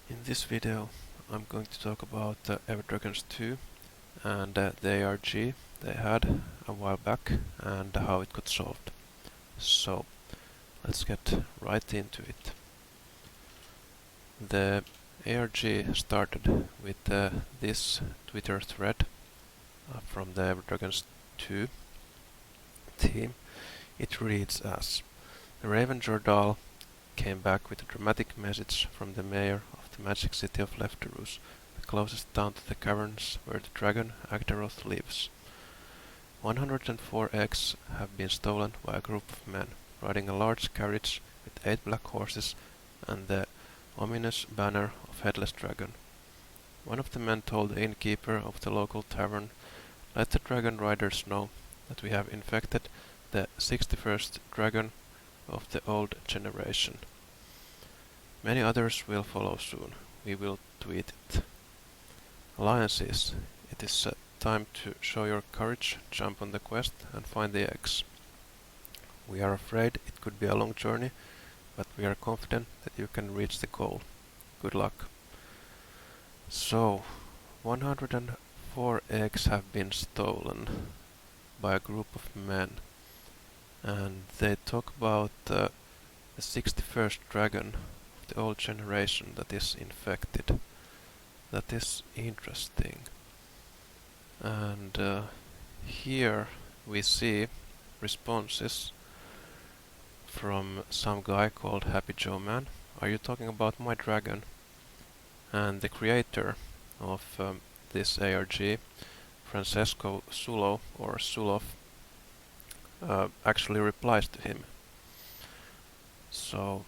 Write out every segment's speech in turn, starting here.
In this video I'm going to talk about Everdragons2 and the ARG they had a while back and how it got solved. So let's get right into it. The ARG started with this Twitter thread from the Everdragons2 team. It reads as: "The Raven Jordal came back with a dramatic message from the mayor of the magic city of Lefteroos, the closest town to the caverns where the dragon Agdaroth lives. 104 eggs have been stolen by a group of men, riding a large carriage with 8 black horses and the ominous banner of Headless Dragon. One of the men told the innkeeper of the local tavern, 'Let the dragon riders know that we have infected the 61st dragon of the old generation. Many others will follow soon. We will tweet it. Alliances, it is time to show your courage, jump on the quest and find the eggs. We are afraid it could be a long journey, but we are confident that you can reach the goal. Good luck.' So, 104 eggs have been stolen by a group of men, and they talk about the 61st dragon of the old generation that is infected. That is interesting. And here we see responses from some guy called Happy Joe Man. Are you talking about my dragon? And the creator of this ARG, Francesco Sulo, or Sulov, actually replies to him. So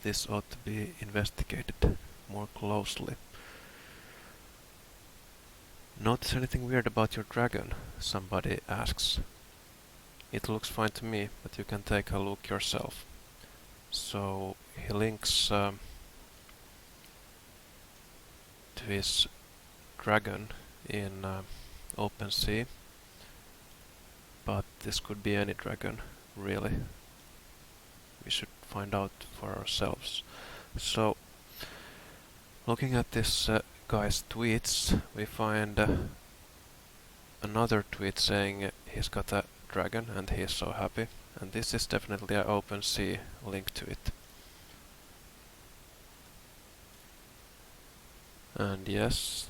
this ought to be investigated more closely. "Notice anything weird about your dragon?" somebody asks. "It looks fine to me, but you can take a look yourself." So he links to his dragon in OpenSea, but this could be any dragon, really. We should find out for ourselves. So, looking at this guy's tweets, we find another tweet saying he's got a dragon and he's so happy, and this is definitely an OpenSea link to it. And yes,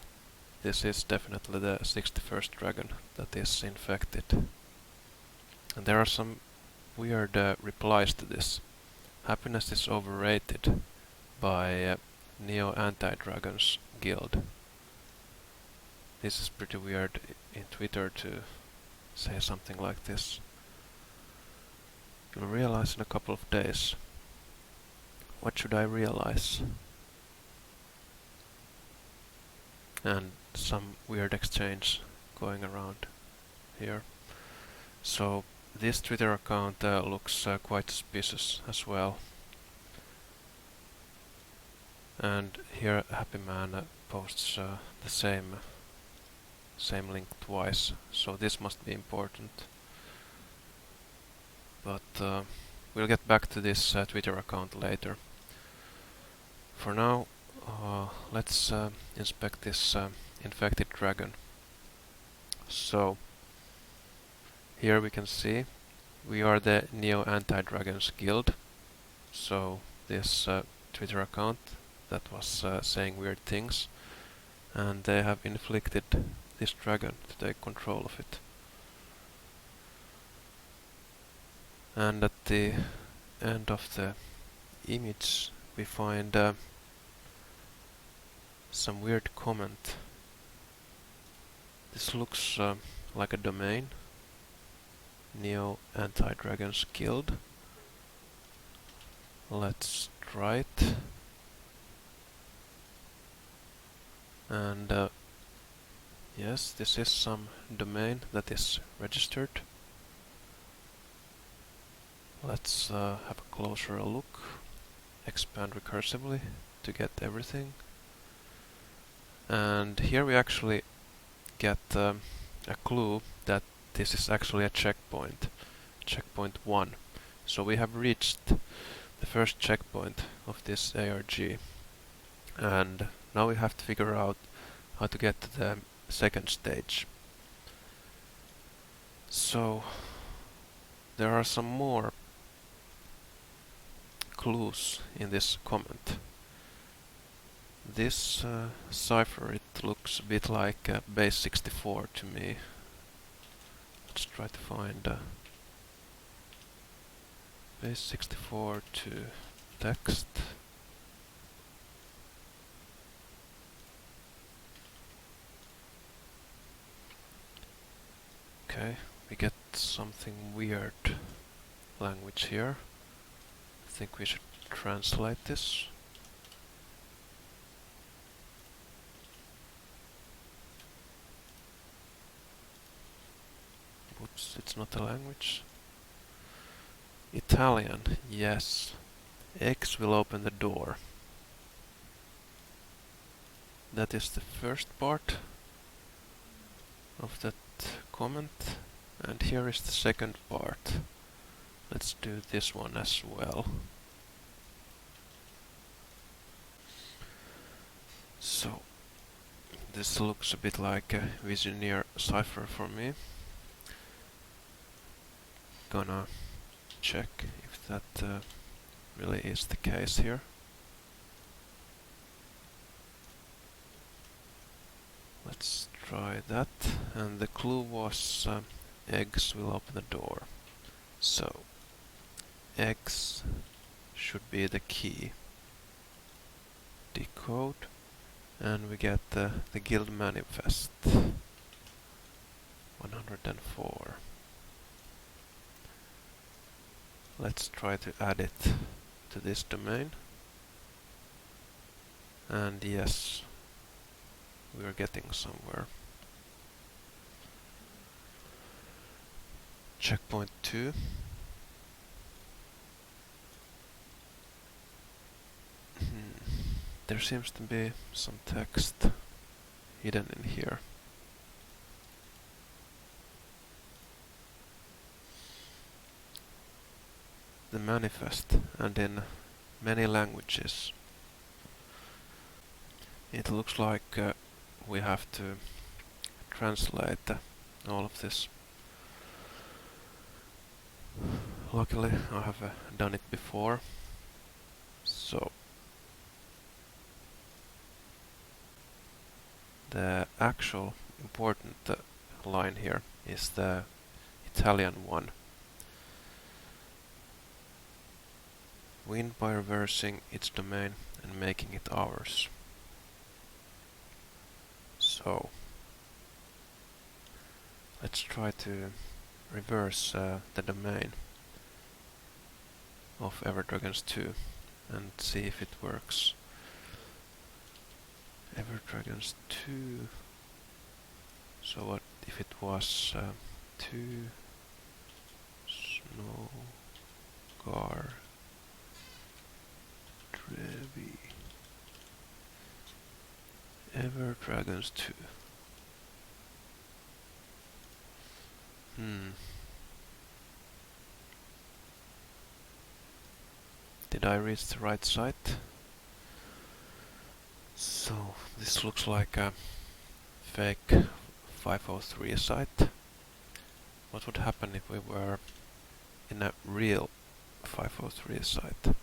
this is definitely the 61st dragon that is infected. And there are some weird replies to this. "Happiness is overrated" by Neo Anti-Dragons Guild. This is pretty weird in Twitter to say something like this. "You'll realize in a couple of days." What should I realize? And some weird exchange going around here. So this Twitter account looks quite suspicious as well. And here Happy Man posts the same link twice, so this must be important. But we'll get back to this Twitter account later. For now, let's inspect this infected dragon. So here we can see we are the Neo Anti-Dragons Guild. So this Twitter account that was saying weird things, and they have inflicted this dragon to take control of it. And at the end of the image we find some weird comment. This looks like a domain, Neo Anti-Dragons Guild. Let's try it. And yes, this is some domain that is registered. Let's have a closer look. Expand recursively to get everything. And here we actually get a clue that this is actually a checkpoint. Checkpoint 1. So we have reached the first checkpoint of this ARG. And now we have to figure out how to get to the second stage. So there are some more clues in this comment. This cipher, it looks a bit like base 64 to me. Let's try to find base 64 to text. Okay, we get something weird language here. I think we should translate this. Oops, it's not a language. Italian, yes. X will open the door. That is the first part of that comment. And here is the second part. Let's do this one as well. So, this looks a bit like a Visioneer cipher for me. Gonna check if that really is the case here. Let's try that. And the clue was eggs will open the door. So, eggs should be the key. Decode. And we get the guild manifest. 104. Let's try to add it to this domain. And yes, we're getting somewhere. Checkpoint 2. There seems to be some text hidden in here. The manifest, and in many languages. It looks like we have to translate all of this. Luckily, I have done it before. So, the actual important line here is the Italian one. Win by reversing its domain and making it ours. So, let's try to reverse the domain of Everdragons2 and see if it works. Everdragons2. So what if it was 2 Snow Gar Trevi Everdragons2. Did I reach the right site? So this looks like a fake 503 site. What would happen if we were in a real 503 site?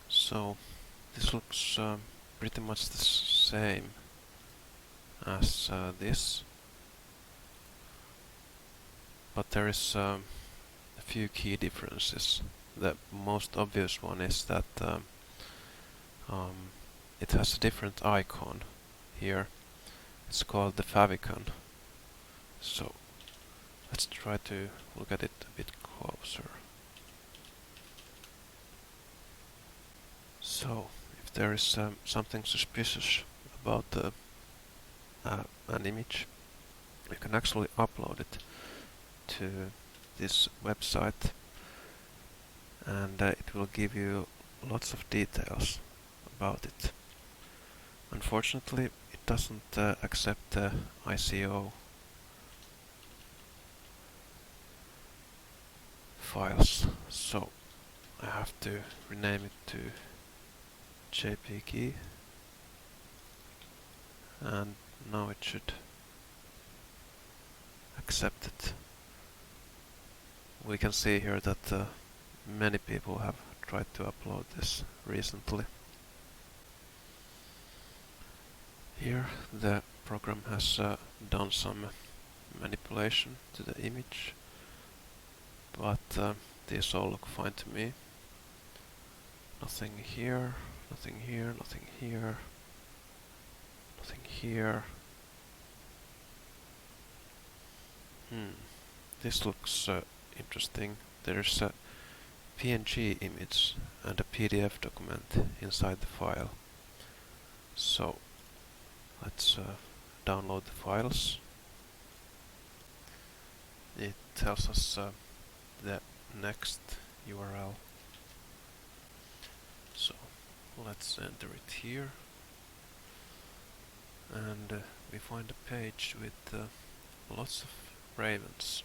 So this looks pretty much the same as this, but there is a few key differences. The most obvious one is that it has a different icon here. It's called the favicon. So let's try to look at it a bit closer. So if there is something suspicious about an image, you can actually upload it to this website, and it will give you lots of details about it. Unfortunately, it doesn't accept ICO files, so I have to rename it to JPG, and now it should accept it. We can see here that many people have tried to upload this recently. Here the program has done some manipulation to the image, but these all look fine to me. Nothing here, nothing here, nothing here, nothing here. This looks interesting. There's a PNG image and a PDF document inside the file. So let's download the files. It tells us the next URL. So let's enter it here, and we find a page with lots of ravens,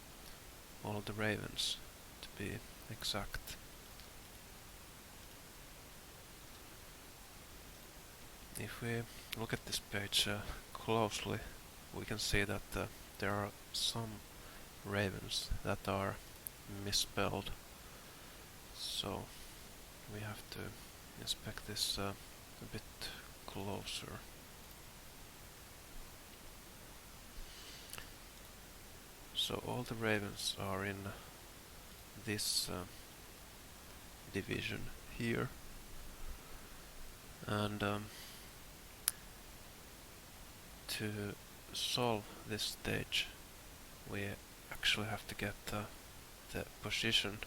all the ravens to be exact. If we look at this page closely, we can see that there are some ravens that are misspelled, so we have to inspect this a bit closer. So all the ravens are in this division here, and to solve this stage we actually have to get the position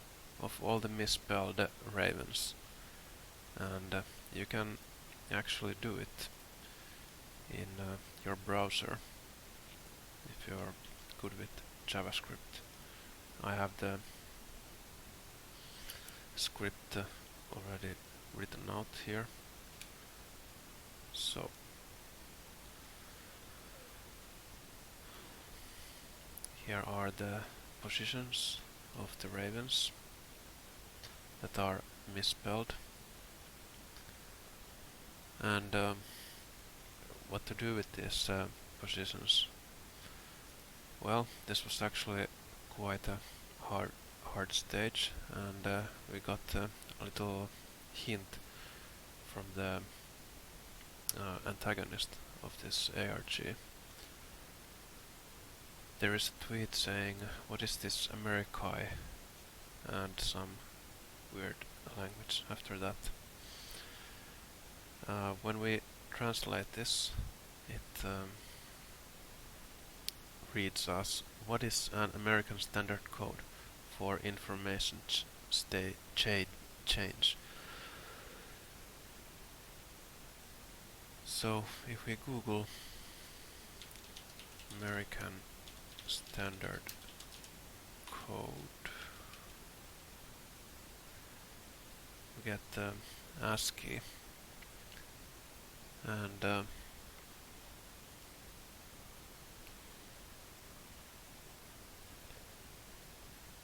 of all the misspelled ravens, and you can actually do it in your browser if you're good with JavaScript. I have the script already written out here. So here are the positions of the ravens that are misspelled, and what to do with these positions. Well, this was actually quite a hard stage, and we got a little hint from the antagonist of this ARG. There is a tweet saying, "What is this Americai?" and some weird language after that. When we translate this, it reads as, "What is an American standard code for information change?" So if we Google American standard code, we get ASCII, and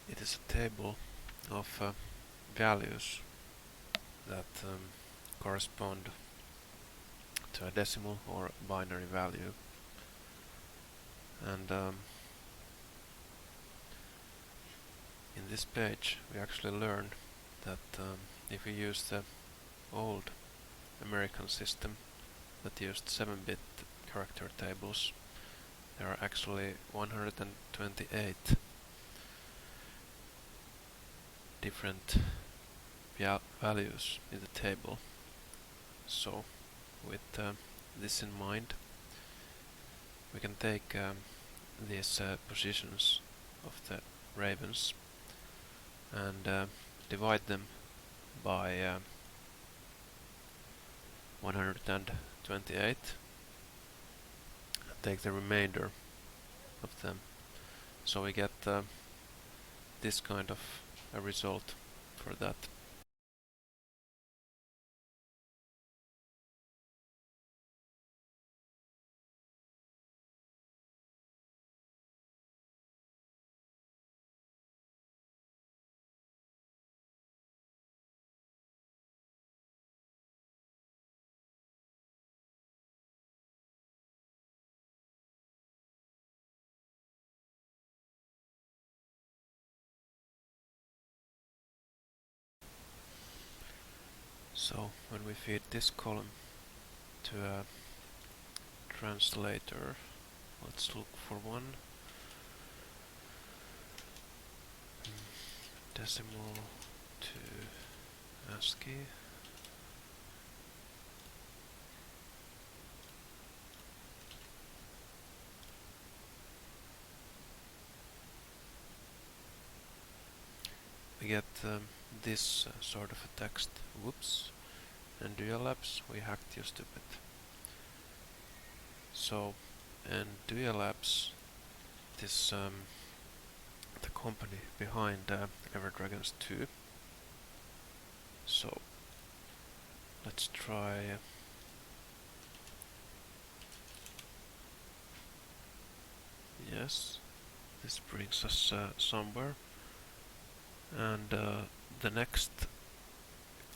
it is a table of values that correspond to a decimal or binary value, and in this page we actually learned that if we use the old American system that used 7-bit character tables, there are actually 128 different values in the table. So with this in mind, we can take these positions of the ravens and divide them by 128 and take the remainder of them. So we get this kind of a result for that. So when we feed this column to a translator, let's look for one. Decimal to ASCII. We get this sort of a text. Whoops. And Labs, we hacked you stupid. So, and Labs, this the company behind Everdragons2. So, let's try. Yes, this brings us somewhere. And the next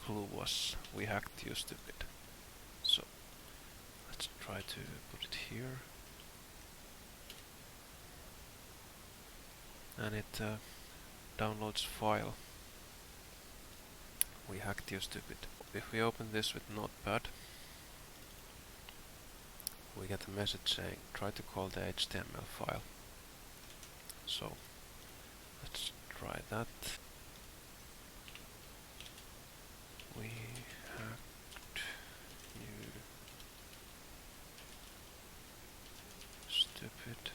clue was we hacked you stupid. So let's try to put it here. And it downloads file. We hacked you stupid. If we open this with Notepad, we get a message saying try to call the HTML file. So let's try that. We hacked you stupid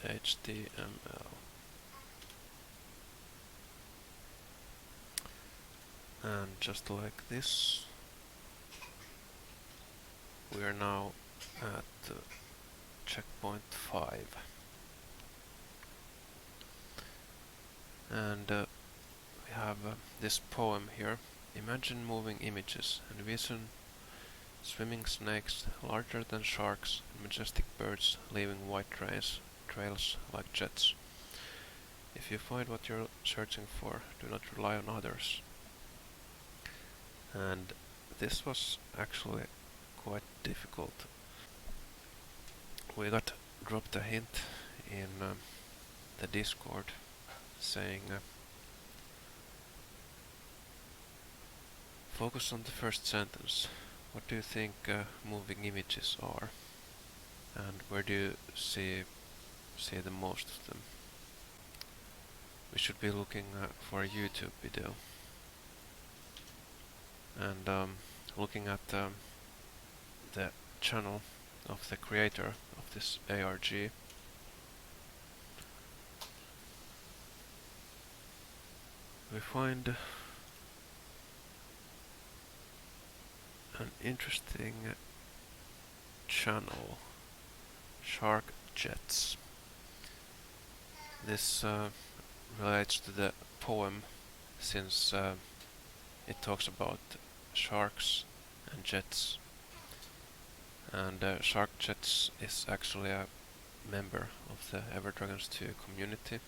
.html. And just like this, we are now at checkpoint 5. And we have this poem here. Imagine moving images and vision swimming snakes larger than sharks and majestic birds leaving white trails like jets. If you find what you're searching for, do not rely on others. And this was actually quite difficult. We got dropped a hint in the Discord saying focus on the first sentence. What do you think moving images are? And where do you see the most of them? We should be looking for a YouTube video. And looking at the channel of the creator of this ARG, we find an interesting channel, Shark Jets. This relates to the poem since it talks about sharks and jets. And Shark Jets is actually a member of the Everdragons2 community,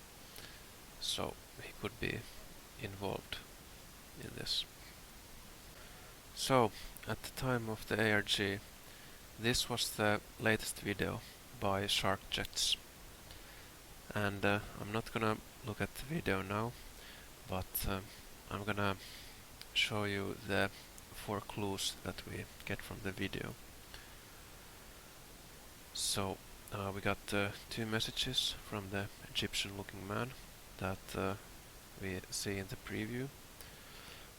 so he could be involved in this. So, at the time of the ARG, this was the latest video by Shark Jets. And I'm not gonna look at the video now, but I'm gonna show you the 4 clues that we get from the video. So we got 2 messages from the Egyptian looking man that we see in the preview,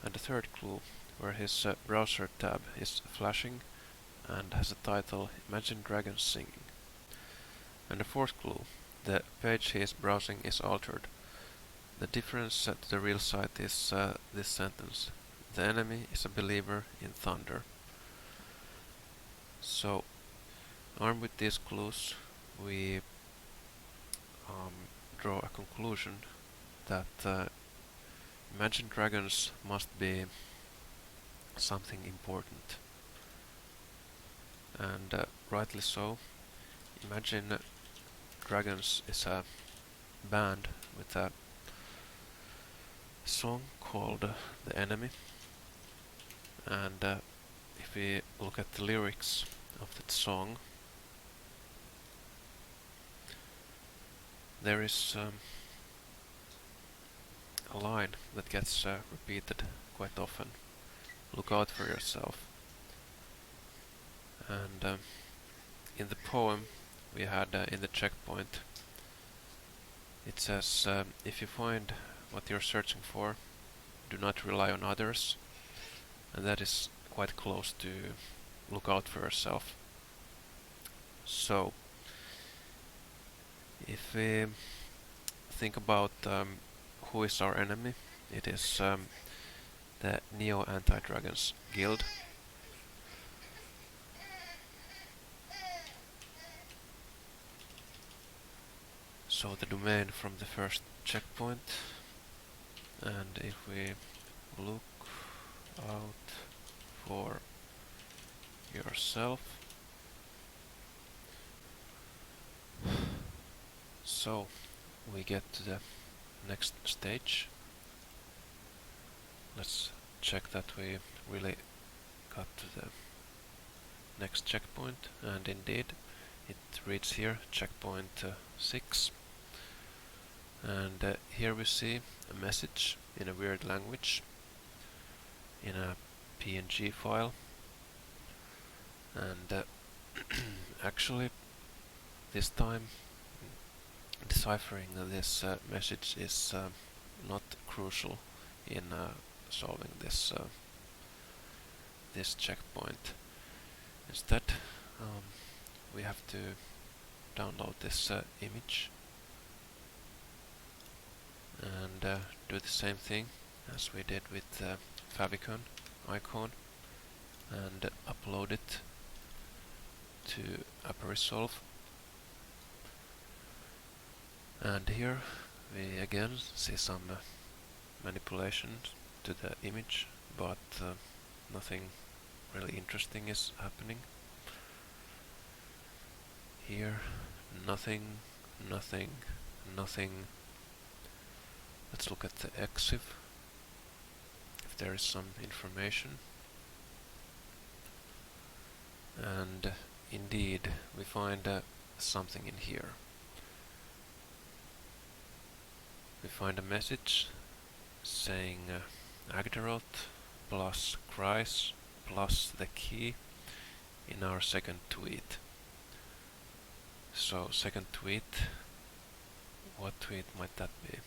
and the 3rd clue where his browser tab is flashing and has a title Imagine Dragons Singing. And the 4th clue, the page he is browsing is altered. The difference to the real site is this sentence: the enemy is a believer in thunder. So, armed with these clues, we draw a conclusion that Imagine Dragons must be something important. And rightly so. Imagine Dragons is a band with a song called The Enemy, and if we look at the lyrics of that song, there is a line that gets repeated quite often, look out for yourself. And in the poem we had in the checkpoint, it says, if you find what you're searching for, do not rely on others, and that is quite close to look out for yourself. So, if we think about who is our enemy, it is the Neo Anti-Dragons Guild. So the domain from the first checkpoint, and if we look out for yourself, so we get to the next stage. Let's check that we really got to the next checkpoint, and indeed it reads here checkpoint 6, and here we see a message in a weird language in a PNG file, and actually this time deciphering this message is not crucial in solving this this checkpoint. Instead, we have to download this image and do the same thing as we did with the favicon icon and upload it to AppResolve. And here we again see some manipulations to the image, but nothing really interesting is happening. Here, nothing. Let's look at the EXIF, if there is some information. And indeed, we find something in here. We find a message saying Agdaroth plus Kreis plus the key in our second tweet. So second tweet, what tweet might that be?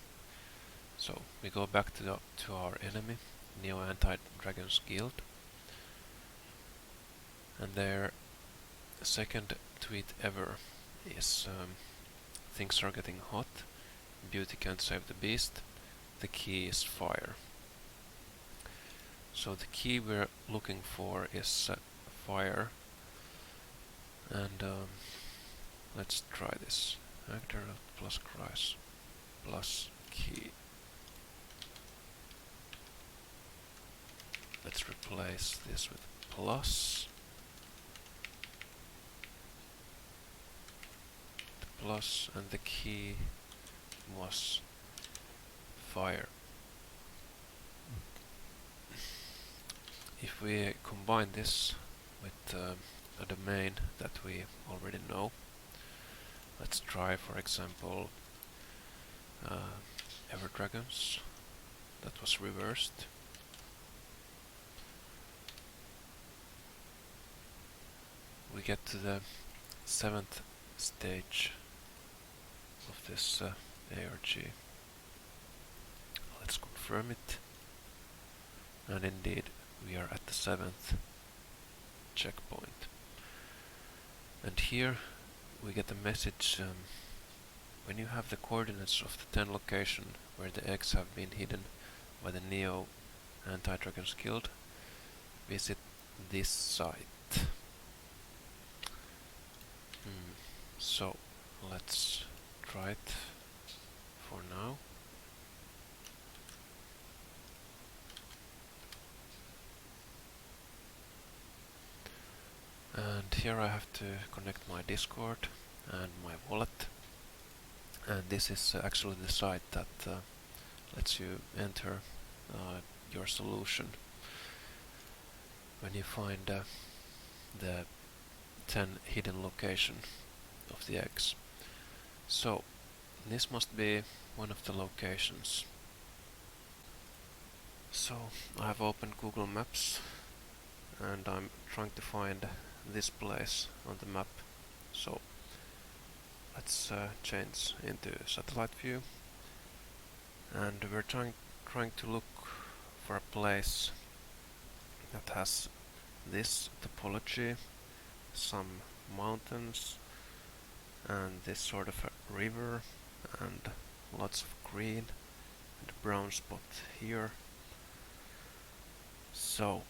So we go back to our enemy, Neo Anti-Dragons Guild, and their second tweet ever is things are getting hot, beauty can't save the beast, the key is fire. So the key we're looking for is fire, and let's try this. Agdaroth plus Kreis plus key. Let's replace this with plus. The plus and the key was fire. If we combine this with a domain that we already know, let's try, for example, Everdragons. That was reversed. We get to the 7th stage of this ARG. Let's confirm it. And indeed, we are at the 7th checkpoint. And here we get a message, when you have the coordinates of the 10 location where the eggs have been hidden by the Neo Anti-Dragons Guild, visit this site. So let's try it for now. And here I have to connect my Discord and my wallet, and this is actually the site that lets you enter your solution when you find the 10 hidden location of the eggs. So this must be one of the locations. So I have opened Google Maps and I'm trying to find this place on the map. So let's change into satellite view, and we're trying to look for a place that has this topology, some mountains, and this sort of a river, and lots of green and brown spot here. So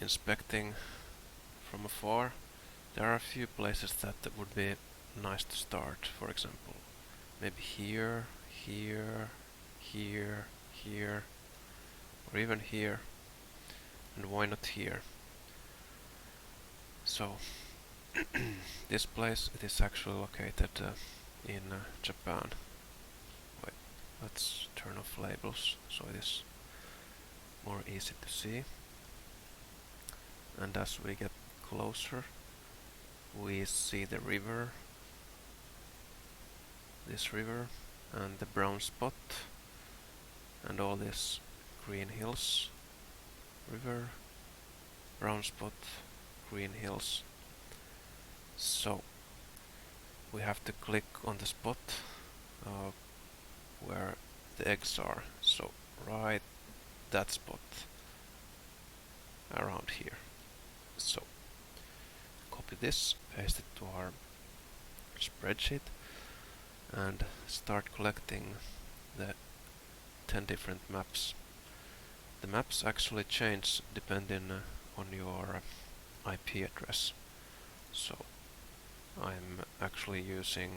inspecting from afar, there are a few places that would be nice to start. For example, maybe here, here, here, here, or even here, and why not here? So this place, it is actually located in Japan. Wait, let's turn off labels so it is more easy to see. And as we get closer, we see the river, this river, and the brown spot, and all these green hills. River, brown spot, green hills. So we have to click on the spot where the eggs are. So right that spot around here. So copy this, paste it to our spreadsheet, and start collecting the 10 different maps. The maps actually change depending on your IP address. So I'm actually using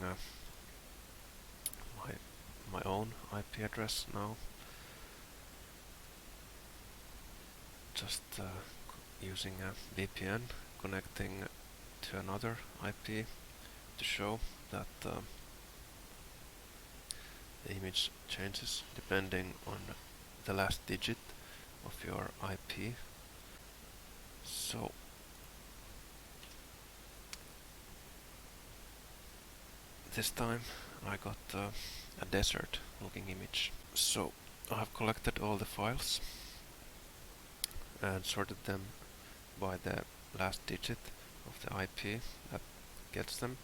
my own IP address now. Just using a VPN, connecting to another IP to show that the image changes depending on the last digit of your IP. So this time I got a desert looking image. So I have collected all the files and sorted them by the last digit of the IP that gets them,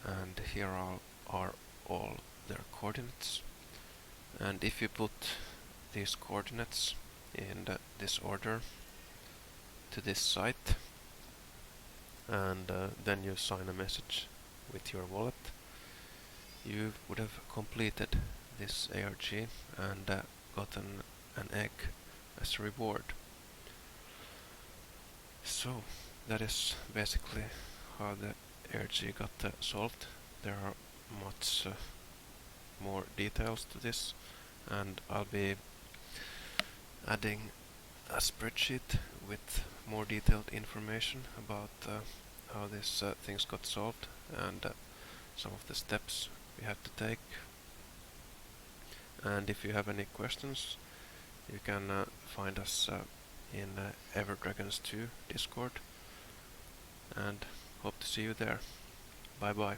and here are all their coordinates. And if you put these coordinates in this order to this site, and then you sign a message with your wallet, you would have completed this ARG and gotten an egg as a reward. So that is basically how the ARG got solved. There are much more details to this, and I'll be adding a spreadsheet with more detailed information about how these things got solved and some of the steps we had to take. And if you have any questions, you can find us in Everdragons2 Discord, and hope to see you there. Bye bye.